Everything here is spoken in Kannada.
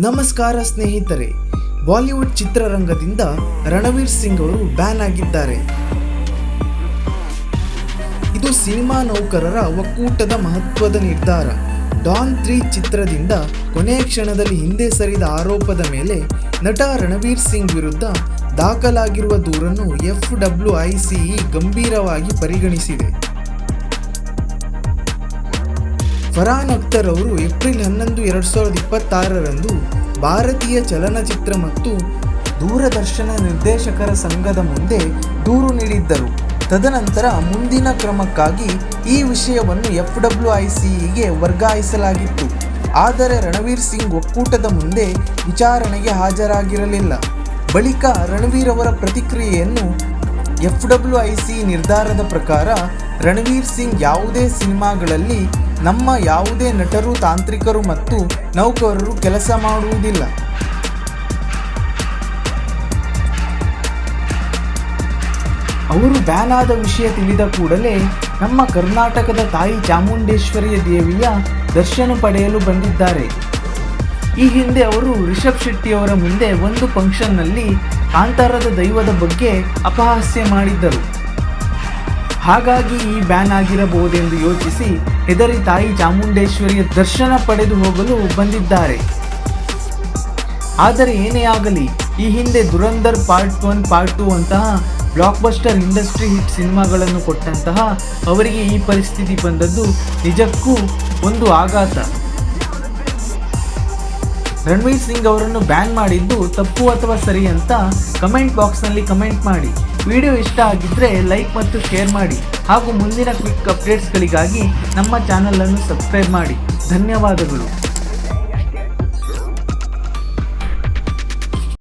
ನಮಸ್ಕಾರ ಸ್ನೇಹಿತರೆ, ಬಾಲಿವುಡ್ ಚಿತ್ರರಂಗದಿಂದ ರಣವೀರ್ ಸಿಂಗ್ ಅವರು ಬ್ಯಾನ್ ಆಗಿದ್ದಾರೆ. ಇದು ಸಿನಿಮಾ ನೌಕರರ ಒಕ್ಕೂಟದ ಮಹತ್ವದ ನಿರ್ಧಾರ. ಡಾನ್ 3 ಚಿತ್ರದಿಂದ ಕೊನೆಯ ಕ್ಷಣದಲ್ಲಿ ಹಿಂದೆ ಸರಿದ ಆರೋಪದ ಮೇಲೆ ನಟ ರಣವೀರ್ ಸಿಂಗ್ ವಿರುದ್ಧ ದಾಖಲಾಗಿರುವ ದೂರನ್ನು FWICE ಗಂಭೀರವಾಗಿ ಪರಿಗಣಿಸಿದೆ. ಫರ್ಹಾನ್ ಅಖ್ತರ್ ಅವರು ಏಪ್ರಿಲ್ 11, 2026ರಂದು ಭಾರತೀಯ ಚಲನಚಿತ್ರ ಮತ್ತು ದೂರದರ್ಶನ ನಿರ್ದೇಶಕರ ಸಂಘದ ಮುಂದೆ ದೂರು ನೀಡಿದ್ದರು. ತದನಂತರ ಮುಂದಿನ ಕ್ರಮಕ್ಕಾಗಿ ಈ ವಿಷಯವನ್ನು FWICEಗೆ ವರ್ಗಾಯಿಸಲಾಗಿತ್ತು. ಆದರೆ ರಣವೀರ್ ಸಿಂಗ್ ಒಕ್ಕೂಟದ ಮುಂದೆ ವಿಚಾರಣೆಗೆ ಹಾಜರಾಗಿರಲಿಲ್ಲ. ಬಳಿಕ ರಣವೀರ್ ಅವರ ಪ್ರತಿಕ್ರಿಯೆಯನ್ನು FWICE ನಿರ್ಧಾರದ ಪ್ರಕಾರ ರಣವೀರ್ ಸಿಂಗ್ ಯಾವುದೇ ಸಿನಿಮಾಗಳಲ್ಲಿ ನಮ್ಮ ಯಾವುದೇ ನಟರು, ತಾಂತ್ರಿಕರು ಮತ್ತು ನೌಕರರು ಕೆಲಸ ಮಾಡುವುದಿಲ್ಲ. ಅವರು ಬ್ಯಾನ್ ಆದ ವಿಷಯ ತಿಳಿದ ಕೂಡಲೇ ನಮ್ಮ ಕರ್ನಾಟಕದ ತಾಯಿ ಚಾಮುಂಡೇಶ್ವರಿ ದೇವಿಯ ದರ್ಶನ ಪಡೆಯಲು ಬಂದಿದ್ದಾರೆ. ಈ ಹಿಂದೆ ಅವರು ರಿಷಬ್ ಶೆಟ್ಟಿಯವರ ಮುಂದೆ ಒಂದು ಫಂಕ್ಷನ್ನಲ್ಲಿ ಕಾಂತಾರದ ದೈವದ ಬಗ್ಗೆ ಅಪಹಾಸ್ಯ ಮಾಡಿದ್ದರು. ಹಾಗಾಗಿ ಈ ಬ್ಯಾನ್ ಆಗಿರಬಹುದೆಂದು ಯೋಚಿಸಿ ಹೆದರಿ ತಾಯಿ ಚಾಮುಂಡೇಶ್ವರಿಯ ದರ್ಶನ ಪಡೆದು ಹೋಗಲು ಬಂದಿದ್ದಾರೆ. ಆದರೆ ಏನೇ ಆಗಲಿ, ಈ ಹಿಂದೆ ದುರಂಧರ್ ಪಾರ್ಟ್ 1, ಪಾರ್ಟ್ 2 ಅಂತಹ ಬ್ಲಾಕ್ ಬಸ್ಟರ್ ಇಂಡಸ್ಟ್ರಿ ಹಿಟ್ ಸಿನಿಮಾಗಳನ್ನು ಕೊಟ್ಟಂತಹ ಅವರಿಗೆ ಈ ಪರಿಸ್ಥಿತಿ ಬಂದದ್ದು ನಿಜಕ್ಕೂ ಒಂದು ಆಘಾತ. ರಣವೀರ್ ಸಿಂಗ್ ಅವರನ್ನು ಬ್ಯಾನ್ ಮಾಡಿದ್ದು ತಪ್ಪು ಅಥವಾ ಸರಿ ಅಂತ ಕಮೆಂಟ್ ಬಾಕ್ಸ್ನಲ್ಲಿ ಕಮೆಂಟ್ ಮಾಡಿ. ವಿಡಿಯೋ ಇಷ್ಟ ಆಗಿದ್ದರೆ ಲೈಕ್ ಮತ್ತು ಶೇರ್ ಮಾಡಿ. ಹಾಗೂ ಮುಂದಿನ ಕ್ವಿಕ್ ಅಪ್ಡೇಟ್ಸ್ಗಳಿಗಾಗಿ ನಮ್ಮ ಚಾನಲನ್ನು ಸಬ್ಸ್ಕ್ರೈಬ್ ಮಾಡಿ. ಧನ್ಯವಾದಗಳು.